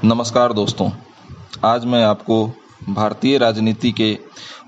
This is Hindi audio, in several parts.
नमस्कार दोस्तों, आज मैं आपको भारतीय राजनीति के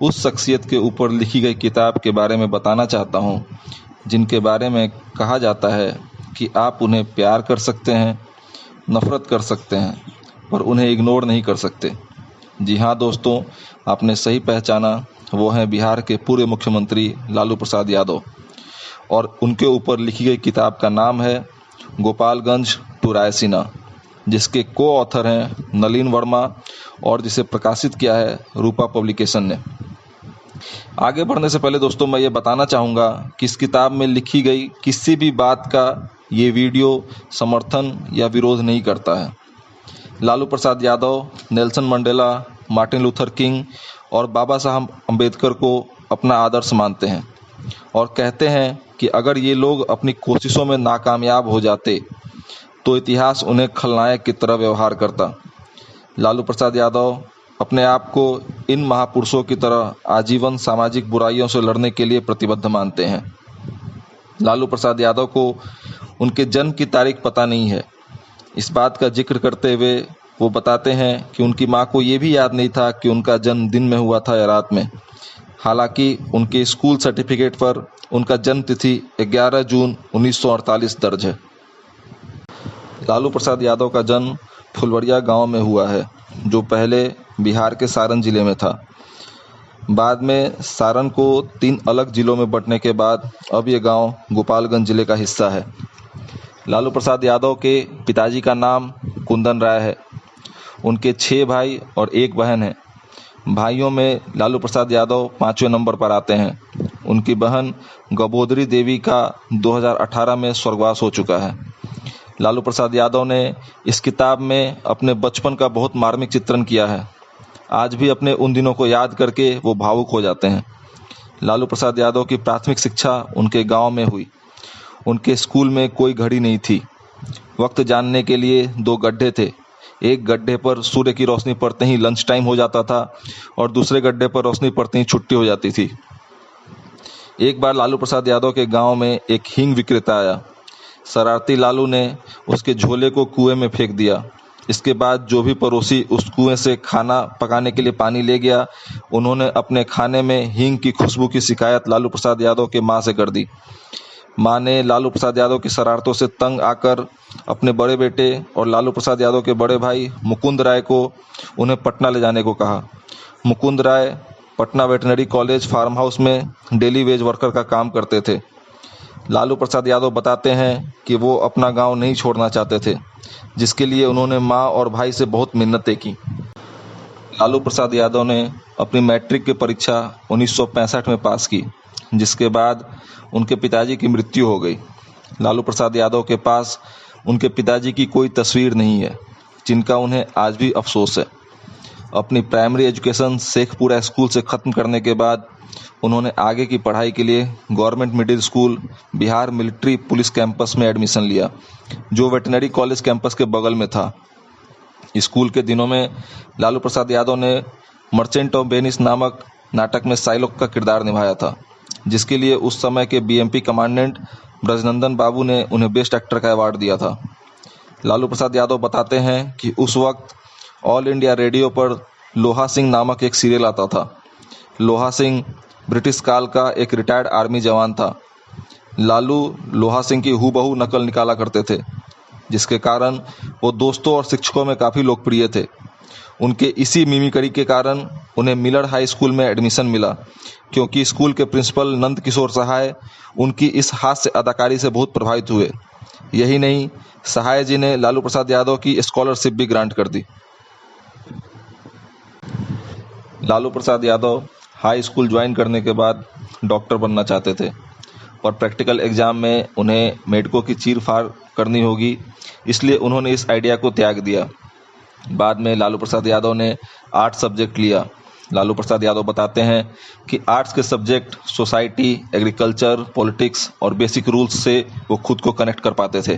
उस शख्सियत के ऊपर लिखी गई किताब के बारे में बताना चाहता हूँ, जिनके बारे में कहा जाता है कि आप उन्हें प्यार कर सकते हैं, नफरत कर सकते हैं, पर उन्हें इग्नोर नहीं कर सकते। जी हाँ दोस्तों, आपने सही पहचाना, वो हैं बिहार के पूर्व मुख्यमंत्री लालू प्रसाद यादव। और उनके ऊपर लिखी गई किताब का नाम है गोपालगंज टू रायसीना, जिसके को ऑथर हैं नलिन वर्मा और जिसे प्रकाशित किया है रूपा पब्लिकेशन ने। आगे बढ़ने से पहले दोस्तों मैं ये बताना चाहूँगा कि इस किताब में लिखी गई किसी भी बात का ये वीडियो समर्थन या विरोध नहीं करता है। Lalu Prasad Yadav Nelson Mandela, Martin Luther King और बाबा साहब अम्बेडकर को अपना आदर्श मानते हैं और कहते हैं कि अगर ये लोग अपनी कोशिशों में नाकामयाब हो जाते तो इतिहास उन्हें खलनायक की तरह व्यवहार करता। लालू प्रसाद यादव अपने आप को इन महापुरुषों की तरह आजीवन सामाजिक बुराइयों से लड़ने के लिए प्रतिबद्ध मानते हैं। लालू प्रसाद यादव को उनके जन्म की तारीख पता नहीं है। इस बात का जिक्र करते हुए वो बताते हैं कि उनकी मां को ये भी याद नहीं था कि उनका जन्म दिन में हुआ था या रात में। हालांकि उनके स्कूल सर्टिफिकेट पर उनका जन्म तिथि 11 जून 1948 दर्ज है। लालू प्रसाद यादव का जन्म फुलवरिया गांव में हुआ है, जो पहले बिहार के सारण जिले में था। बाद में सारण को 3 अलग जिलों में बंटने के बाद अब ये गांव गोपालगंज जिले का हिस्सा है। लालू प्रसाद यादव के पिताजी का नाम कुंदन राय है। उनके 6 भाई और 1 बहन है। भाइयों में लालू प्रसाद यादव 5वें नंबर पर आते हैं। उनकी बहन गबोदरी देवी का 2018 में स्वर्गवास हो चुका है। लालू प्रसाद यादव ने इस किताब में अपने बचपन का बहुत मार्मिक चित्रण किया है। आज भी अपने उन दिनों को याद करके वो भावुक हो जाते हैं। लालू प्रसाद यादव की प्राथमिक शिक्षा उनके गांव में हुई। उनके स्कूल में कोई घड़ी नहीं थी। वक्त जानने के लिए 2 गड्ढे थे। एक गड्ढे पर सूर्य की रोशनी पड़ते ही लंच टाइम हो जाता था और दूसरे गड्ढे पर रोशनी पड़ते ही छुट्टी हो जाती थी। एक बार लालू प्रसाद यादव के गांव में एक हींग विक्रेता आया। शरारती लालू ने उसके झोले को कुएं में फेंक दिया। इसके बाद जो भी पड़ोसी उस कुएं से खाना पकाने के लिए पानी ले गया, उन्होंने अपने खाने में हींग की खुशबू की शिकायत लालू प्रसाद यादव के मां से कर दी। मां ने लालू प्रसाद यादव की शरारतों से तंग आकर अपने बड़े बेटे और लालू प्रसाद यादव के बड़े भाई मुकुंद राय को उन्हें पटना ले जाने को कहा। Mukund Rai Patna veterinary college farm house में डेली वेज वर्कर का काम करते थे। लालू प्रसाद यादव बताते हैं कि वो अपना गांव नहीं छोड़ना चाहते थे, जिसके लिए उन्होंने मां और भाई से बहुत मिन्नतें की। लालू प्रसाद यादव ने अपनी मैट्रिक की परीक्षा 1965 में पास की, जिसके बाद उनके पिताजी की मृत्यु हो गई। लालू प्रसाद यादव के पास उनके पिताजी की कोई तस्वीर नहीं है, जिनका उन्हें आज भी अफसोस है। अपनी प्राइमरी एजुकेशन शेखपुरा स्कूल से ख़त्म करने के बाद उन्होंने आगे की पढ़ाई के लिए government middle school Bihar military police campus में एडमिशन लिया, जो वेटनरी कॉलेज कैंपस के बगल में था। स्कूल के दिनों में लालू प्रसाद यादव ने मर्चेंट ऑफ वेनिस नामक नाटक में साइलोक का किरदार निभाया था, जिसके लिए उस समय के बीएमपी कमांडेंट ब्रजनंदन बाबू ने उन्हें बेस्ट एक्टर का अवार्ड दिया था। लालू प्रसाद यादव बताते हैं कि उस वक्त ऑल इंडिया रेडियो पर लोहा सिंह नामक एक सीरियल आता था। लोहा सिंह ब्रिटिश काल का एक रिटायर्ड आर्मी जवान था। लालू लोहा सिंह की हूबहू नकल निकाला करते थे, जिसके कारण वो दोस्तों और शिक्षकों में काफ़ी लोकप्रिय थे। उनके इसी मिमिक्री के कारण उन्हें मिलर हाई स्कूल में एडमिशन मिला, क्योंकि स्कूल के प्रिंसिपल नंद किशोर सहाय उनकी इस हास्य अदाकारी से बहुत प्रभावित हुए। यही नहीं, सहाय जी ने लालू प्रसाद यादव की स्कॉलरशिप भी ग्रांट कर दी। Lalu Prasad Yadav high school join करने के बाद डॉक्टर बनना चाहते थे और प्रैक्टिकल एग्ज़ाम में उन्हें मेडिको की चीर फाड़ करनी होगी, इसलिए उन्होंने इस आइडिया को त्याग दिया। बाद में लालू प्रसाद यादव ने आर्ट्स सब्जेक्ट लिया। लालू प्रसाद यादव बताते हैं कि आर्ट्स के सब्जेक्ट सोसाइटी, एग्रीकल्चर, पॉलिटिक्स और बेसिक रूल्स से वो खुद को कनेक्ट कर पाते थे।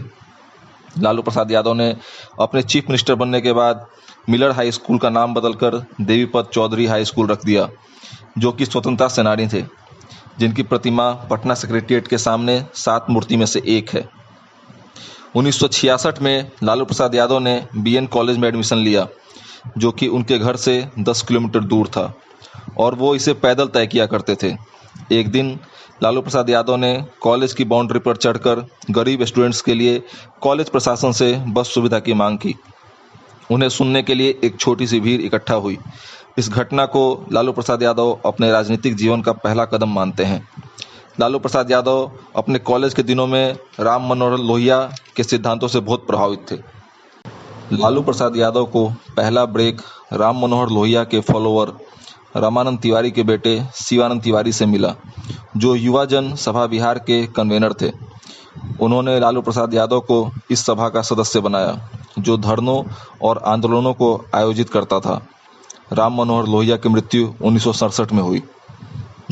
लालू प्रसाद यादव ने अपने चीफ मिनिस्टर बनने के बाद मिलर हाई स्कूल का नाम बदलकर देवीपत चौधरी हाई स्कूल रख दिया, जो कि स्वतंत्रता सेनानी थे, जिनकी प्रतिमा पटना सेक्रेटेरिएट के सामने 7 मूर्ति में से एक है। 1966 में लालू प्रसाद यादव ने बीएन कॉलेज में एडमिशन लिया, जो कि उनके घर से 10 किलोमीटर दूर था और वो इसे पैदल तय किया करते थे। एक दिन लालू प्रसाद यादव ने कॉलेज की बाउंड्री पर चढ़कर गरीब स्टूडेंट्स के लिए कॉलेज प्रशासन से बस सुविधा की मांग की। उन्हें सुनने के लिए एक छोटी सी भीड़ इकट्ठा हुई। इस घटना को लालू प्रसाद यादव अपने राजनीतिक जीवन का पहला कदम मानते हैं। लालू प्रसाद यादव अपने कॉलेज के दिनों में राम मनोहर लोहिया के सिद्धांतों से बहुत प्रभावित थे। लालू प्रसाद यादव को पहला ब्रेक राम मनोहर लोहिया के फॉलोअर रामानंद तिवारी के बेटे शिवानंद तिवारी से मिला, जो युवा जन सभा बिहार के कन्वेनर थे। उन्होंने लालू प्रसाद यादव को इस सभा का सदस्य बनाया, जो धरनों और आंदोलनों को आयोजित करता था। राम मनोहर लोहिया की मृत्यु 1967 में हुई।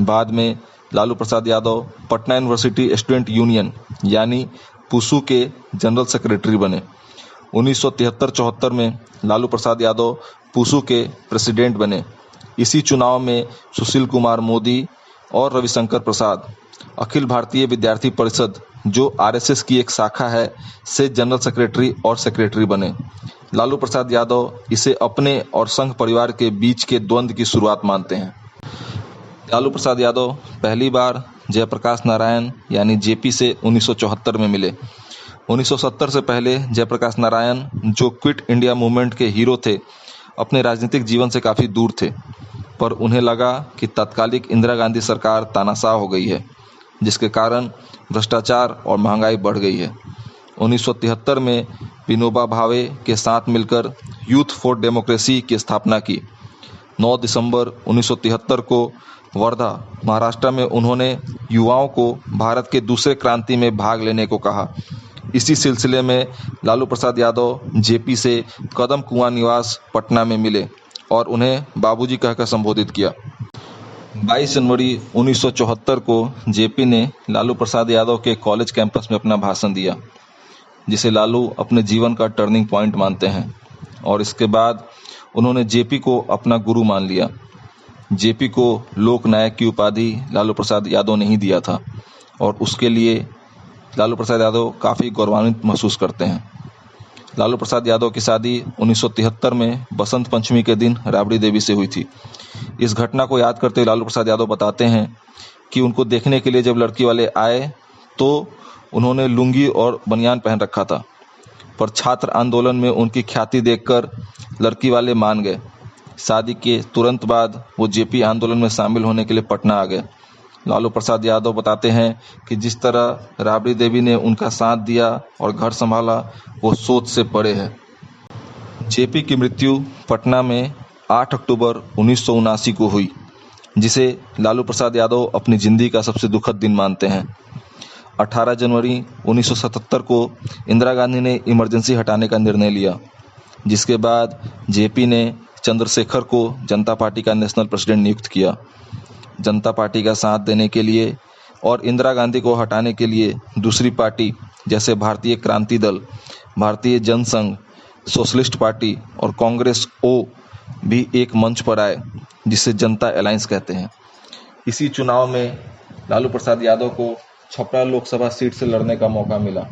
बाद में Lalu Prasad Yadav Patna university student union यानी पुसू के जनरल सेक्रेटरी बने। 1973-74 में लालू प्रसाद यादव पुसू के प्रेसिडेंट बने। इसी चुनाव में सुशील कुमार मोदी और रविशंकर प्रसाद अखिल भारतीय विद्यार्थी परिषद, जो आरएसएस की एक शाखा है, से जनरल सेक्रेटरी और सेक्रेटरी बने। लालू प्रसाद यादव इसे अपने और संघ परिवार के बीच के द्वंद्व की शुरुआत मानते हैं। लालू प्रसाद यादव पहली बार जयप्रकाश नारायण यानी जेपी से 1974 में मिले। 1970 से पहले जयप्रकाश नारायण, जो क्विट इंडिया मूवमेंट के हीरो थे, अपने राजनीतिक जीवन से काफ़ी दूर थे, पर उन्हें लगा कि तत्कालिक इंदिरा गांधी सरकार तानाशाह हो गई है, जिसके कारण भ्रष्टाचार और महंगाई बढ़ गई है। 1973 में विनोबा भावे के साथ मिलकर यूथ फॉर डेमोक्रेसी की स्थापना की। 9 दिसंबर 1973 को वर्धा, महाराष्ट्र में उन्होंने युवाओं को भारत के दूसरे क्रांति में भाग लेने को कहा। इसी सिलसिले में लालू प्रसाद यादव जेपी से कदम कुआं निवास पटना में मिले और उन्हें बाबूजी कहकर संबोधित किया। 22 जनवरी 1974 को जेपी ने लालू प्रसाद यादव के कॉलेज कैंपस में अपना भाषण दिया, जिसे लालू अपने जीवन का टर्निंग पॉइंट मानते हैं, और इसके बाद उन्होंने जेपी को अपना गुरु मान लिया। जेपी को लोक नायक की उपाधि लालू प्रसाद यादव ने ही दिया था और उसके लिए लालू प्रसाद यादव काफ़ी गौरवान्वित महसूस करते हैं। लालू प्रसाद यादव की शादी 1973 में बसंत पंचमी के दिन राबड़ी देवी से हुई थी। इस घटना को याद करते हुए लालू प्रसाद यादव बताते हैं कि उनको देखने के लिए जब लड़की वाले आए तो उन्होंने लुंगी और बनियान पहन रखा था, पर छात्र आंदोलन में उनकी ख्याति देखकर लड़की वाले मान गए। शादी के तुरंत बाद वो जेपी आंदोलन में शामिल होने के लिए पटना आ गए। लालू प्रसाद यादव बताते हैं कि जिस तरह राबड़ी देवी ने उनका साथ दिया और घर संभाला, वो सोच से परे है। जेपी की मृत्यु पटना में 8 अक्टूबर 1979 को हुई, जिसे लालू प्रसाद यादव अपनी जिंदगी का सबसे दुखद दिन मानते हैं। 18 जनवरी 1977 को इंदिरा गांधी ने इमरजेंसी हटाने का निर्णय लिया, जिसके बाद जेपी ने चंद्रशेखर को जनता पार्टी का नेशनल प्रेसिडेंट नियुक्त किया। जनता पार्टी का साथ देने के लिए और इंदिरा गांधी को हटाने के लिए दूसरी पार्टी जैसे भारतीय क्रांति दल, भारतीय जनसंघ, सोशलिस्ट पार्टी और कांग्रेस ओ भी एक मंच पर आए, जिसे जनता अलायंस कहते हैं। इसी चुनाव में लालू प्रसाद यादव को छपरा लोकसभा सीट से लड़ने का मौका मिला।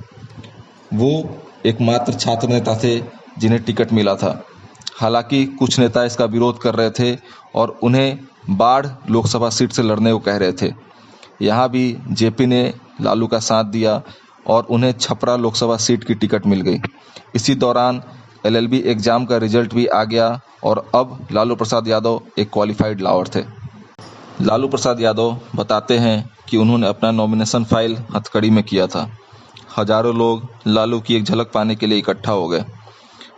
वो एकमात्र छात्र नेता थे जिन्हें टिकट मिला था। हालांकि कुछ नेता इसका विरोध कर रहे थे और उन्हें बाढ़ लोकसभा सीट से लड़ने को कह रहे थे। यहाँ भी जेपी ने लालू का साथ दिया और उन्हें छपरा लोकसभा सीट की टिकट मिल गई। इसी दौरान एलएलबी एग्जाम का रिजल्ट भी आ गया और अब लालू प्रसाद यादव एक क्वालिफाइड लॉयर थे। लालू प्रसाद यादव बताते हैं कि उन्होंने अपना नॉमिनेशन फाइल हथकड़ी में किया था। हजारों लोग लालू की एक झलक पाने के लिए इकट्ठा हो गए।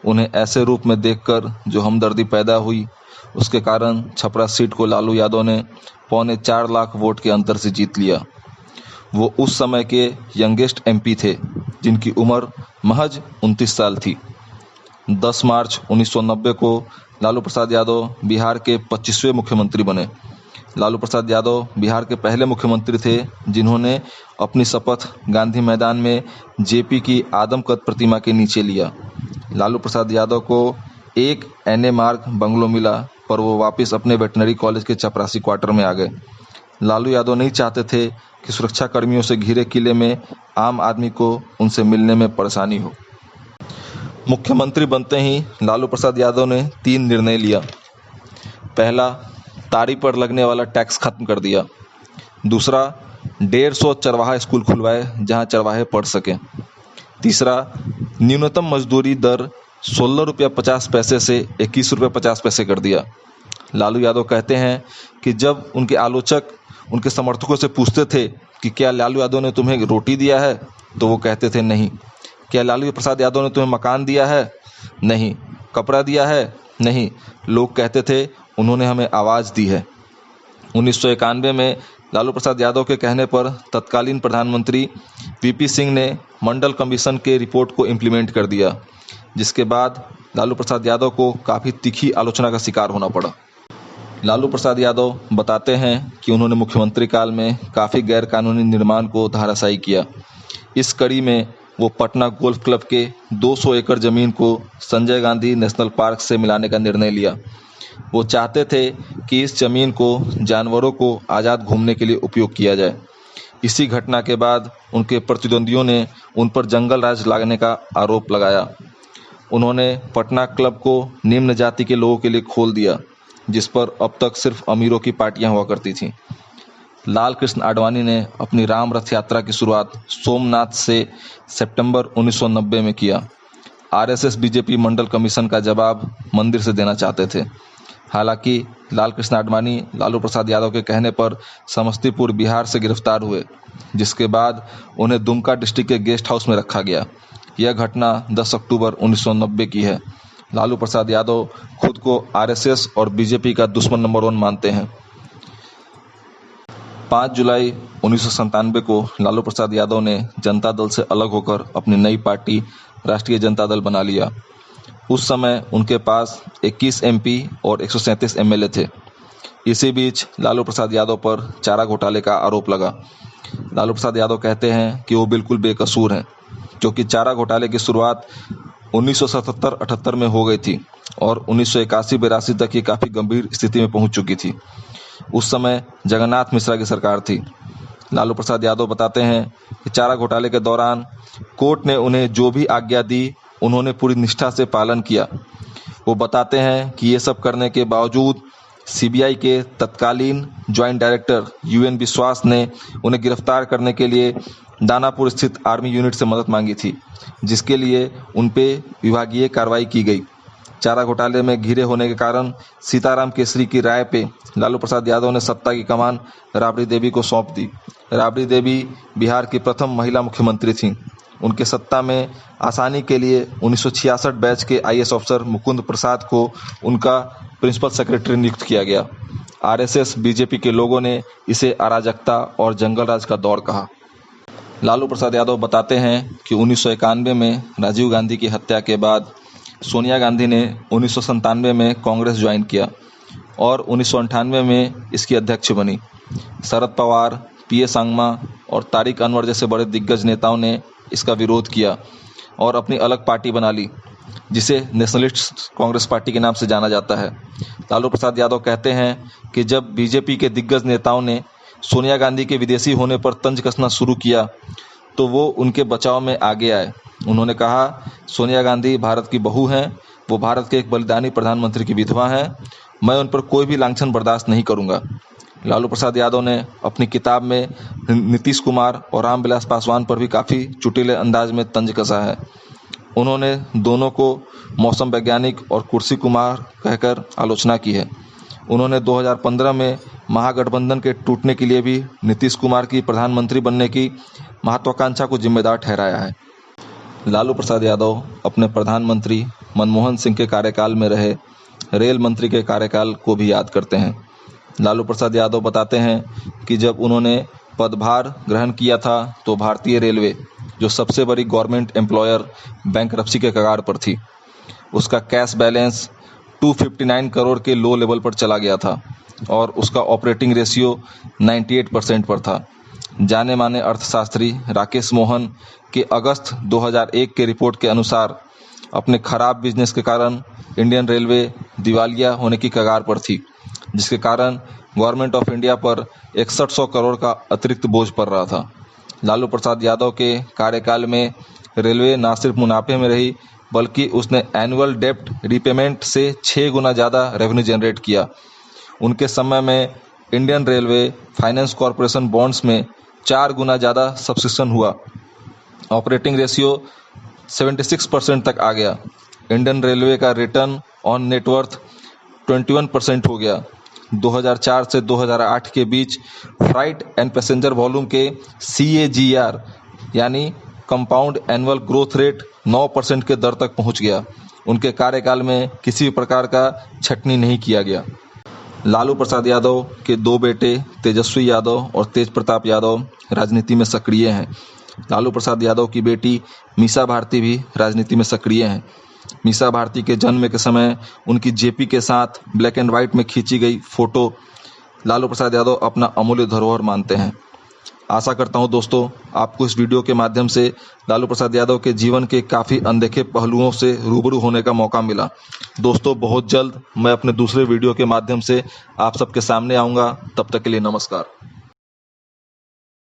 उन्हें ऐसे रूप में देखकर जो हमदर्दी पैदा हुई, उसके कारण छपरा सीट को लालू यादव ने 4.25 लाख वोट के अंतर से जीत लिया। वो उस समय के यंगेस्ट एमपी थे, जिनकी उम्र महज 29 साल थी। 10 मार्च 1990 को लालू प्रसाद यादव बिहार के 25वें मुख्यमंत्री बने। लालू प्रसाद यादव बिहार के पहले मुख्यमंत्री थे जिन्होंने अपनी शपथ गांधी मैदान में जेपी की आदमकद प्रतिमा के नीचे लिया। लालू प्रसाद यादव को एक एनए मार्ग बंगलो मिला, पर वो वापस अपने वेटनरी कॉलेज के चपरासी क्वार्टर में आ गए। लालू यादव नहीं चाहते थे कि सुरक्षा कर्मियों से घिरे किले में आम आदमी को उनसे मिलने में परेशानी हो। मुख्यमंत्री बनते ही लालू प्रसाद यादव ने 3 निर्णय लिया। पहला, ताड़ी पर लगने वाला टैक्स खत्म कर दिया। दूसरा, 150 चरवाहा स्कूल खुलवाए जहां चरवाहे पढ़ सकें। तीसरा, न्यूनतम मजदूरी दर 16 रुपया 50 पैसे से 21 रुपये 50 पैसे कर दिया। लालू यादव कहते हैं कि जब उनके आलोचक उनके समर्थकों से पूछते थे कि क्या लालू यादव ने तुम्हें रोटी दिया है, तो वो कहते थे नहीं। क्या लालू प्रसाद यादव ने तुम्हें मकान दिया है? नहीं। कपड़ा दिया है? नहीं। लोग कहते थे उन्होंने हमें आवाज़ दी है। 1991 में लालू प्रसाद यादव के कहने पर तत्कालीन प्रधानमंत्री वीपी सिंह ने मंडल कमीशन के रिपोर्ट को इम्प्लीमेंट कर दिया, जिसके बाद लालू प्रसाद यादव को काफ़ी तीखी आलोचना का शिकार होना पड़ा। लालू प्रसाद यादव बताते हैं कि उन्होंने मुख्यमंत्री काल में काफ़ी गैरकानूनी निर्माण को धराशायी किया। इस कड़ी में वो पटना गोल्फ क्लब के 200 एकड़ ज़मीन को संजय गांधी नेशनल पार्क से मिलाने का निर्णय लिया। वो चाहते थे कि इस ज़मीन को जानवरों को आज़ाद घूमने के लिए उपयोग किया जाए। इसी घटना के बाद उनके प्रतिद्वंदियों ने उन पर जंगल राज लागने का आरोप लगाया। उन्होंने पटना क्लब को निम्न जाति के लोगों के लिए खोल दिया, जिस पर अब तक सिर्फ अमीरों की पार्टियां हुआ करती थीं। लाल कृष्ण आडवाणी ने अपनी राम रथ यात्रा की शुरुआत सोमनाथ से सितंबर 1990 में किया। आरएसएस बीजेपी मंडल कमीशन का जवाब मंदिर से देना चाहते थे। हालांकि लाल कृष्ण आडवाणी लालू प्रसाद यादव के कहने पर समस्तीपुर बिहार से गिरफ्तार हुए, जिसके बाद उन्हें दुमका डिस्ट्रिक्ट के गेस्ट हाउस में रखा गया। यह घटना 10 अक्टूबर 1990 की है। लालू प्रसाद यादव खुद को आरएसएस और बीजेपी का दुश्मन नंबर 1 मानते हैं। 5 जुलाई 1997 को लालू प्रसाद यादव ने जनता दल से अलग होकर अपनी नई पार्टी राष्ट्रीय जनता दल बना लिया। उस समय उनके पास 21 एमपी और 137 एमएलए थे। इसी बीच लालू प्रसाद यादव पर चारा घोटाले का आरोप लगा। लालू प्रसाद यादव कहते हैं कि वो बिल्कुल बेकसूर हैं, क्योंकि चारा घोटाले की शुरुआत 1977-78 में हो गई थी और 1981-82 तक ये काफ़ी गंभीर स्थिति में पहुंच चुकी थी। उस समय जगन्नाथ मिश्रा की सरकार थी। लालू प्रसाद यादव बताते हैं कि चारा घोटाले के दौरान कोर्ट ने उन्हें जो भी आज्ञा दी, उन्होंने पूरी निष्ठा से पालन किया। वो बताते हैं कि ये सब करने के बावजूद सीबीआई के तत्कालीन ज्वाइंट डायरेक्टर यूएन विश्वास ने उन्हें गिरफ्तार करने के लिए दानापुर स्थित आर्मी यूनिट से मदद मांगी थी, जिसके लिए उन पे विभागीय कार्रवाई की गई। चारा घोटाले में घिरे होने के कारण सीताराम केसरी की राय पे लालू प्रसाद यादव ने सत्ता की कमान राबड़ी देवी को सौंप दी। राबड़ी देवी बिहार की प्रथम महिला मुख्यमंत्री थीं। उनके सत्ता में आसानी के लिए 1966 बैच के आईएएस अफसर मुकुंद प्रसाद को उनका प्रिंसिपल सेक्रेटरी नियुक्त किया गया। आरएसएस बीजेपी के लोगों ने इसे अराजकता और जंगल राज का दौर कहा। लालू प्रसाद यादव बताते हैं कि 1991 में राजीव गांधी की हत्या के बाद सोनिया गांधी ने 1997 में कांग्रेस ज्वाइन किया और 1998 में इसकी अध्यक्ष बनी। शरद पवार, पीए सांगमा और तारिक अनवर जैसे बड़े दिग्गज नेताओं ने इसका विरोध किया और अपनी अलग पार्टी बना ली, जिसे नेशनलिस्ट कांग्रेस पार्टी के नाम से जाना जाता है। लालू प्रसाद यादव कहते हैं कि जब बीजेपी के दिग्गज नेताओं ने सोनिया गांधी के विदेशी होने पर तंज कसना शुरू किया, तो वो उनके बचाव में आगे आए। उन्होंने कहा, सोनिया गांधी भारत की बहू हैं, वो भारत के एक बलिदानी प्रधानमंत्री की विधवा हैं, मैं उन पर कोई भी लांछन बर्दाश्त नहीं करूंगा। लालू प्रसाद यादव ने अपनी किताब में नीतीश कुमार और रामविलास पासवान पर भी काफ़ी चुटीले अंदाज में तंज कसा है। उन्होंने दोनों को मौसम वैज्ञानिक और कुर्सी कुमार कहकर आलोचना की है। उन्होंने 2015 में महागठबंधन के टूटने के लिए भी नीतीश कुमार की प्रधानमंत्री बनने की महत्वाकांक्षा को जिम्मेदार ठहराया है। लालू प्रसाद यादव अपने प्रधानमंत्री मनमोहन सिंह के कार्यकाल में रहे रेल मंत्री के कार्यकाल को भी याद करते हैं। लालू प्रसाद यादव बताते हैं कि जब उन्होंने पदभार ग्रहण किया था तो भारतीय रेलवे, जो सबसे बड़ी गवर्नमेंट एम्प्लॉयर, बैंकरप्सी के कगार पर थी। उसका कैश बैलेंस 259 करोड़ के लो लेवल पर चला गया था और उसका ऑपरेटिंग रेशियो 98% पर था। जाने माने अर्थशास्त्री राकेश मोहन के अगस्त 2001 के रिपोर्ट के अनुसार अपने खराब बिजनेस के कारण इंडियन रेलवे दिवालिया होने की कगार पर थी। जिसके कारण गवर्नमेंट ऑफ इंडिया पर 6100 करोड़ का अतिरिक्त बोझ पड़ रहा था। लालू प्रसाद यादव के कार्यकाल में रेलवे न सिर्फ मुनाफे में रही बल्कि उसने एनुअल डेप्ट रीपेमेंट से 6 गुना ज़्यादा रेवेन्यू जनरेट किया। उनके समय में Indian railway finance corporation bonds में 4 गुना ज़्यादा सब्सक्रिप्शन हुआ। ऑपरेटिंग रेशियो 76% तक आ गया। इंडियन रेलवे का रिटर्न ऑन नेटवर्थ 21% हो गया। 2004 से 2008 के बीच फ्राइट एंड पैसेंजर वॉल्यूम के CAGR यानी कंपाउंड एनुअल ग्रोथ रेट 9% के दर तक पहुंच गया। उनके कार्यकाल में किसी भी प्रकार का छटनी नहीं किया गया। लालू प्रसाद यादव के 2 बेटे तेजस्वी यादव और तेज प्रताप यादव राजनीति में सक्रिय हैं। लालू प्रसाद यादव की बेटी मीसा भारती भी राजनीति में सक्रिय हैं। मीसा भारती के जन्म के समय उनकी जेपी के साथ ब्लैक एंड व्हाइट में खींची गई फोटो लालू प्रसाद यादव अपना अमूल्य धरोहर मानते हैं। आशा करता हूं दोस्तों आपको इस वीडियो के माध्यम से लालू प्रसाद यादव के जीवन के काफ़ी अनदेखे पहलुओं से रूबरू होने का मौका मिला। दोस्तों बहुत जल्द मैं अपने दूसरे वीडियो के माध्यम से आप सबके सामने आऊँगा। तब तक के लिए नमस्कार।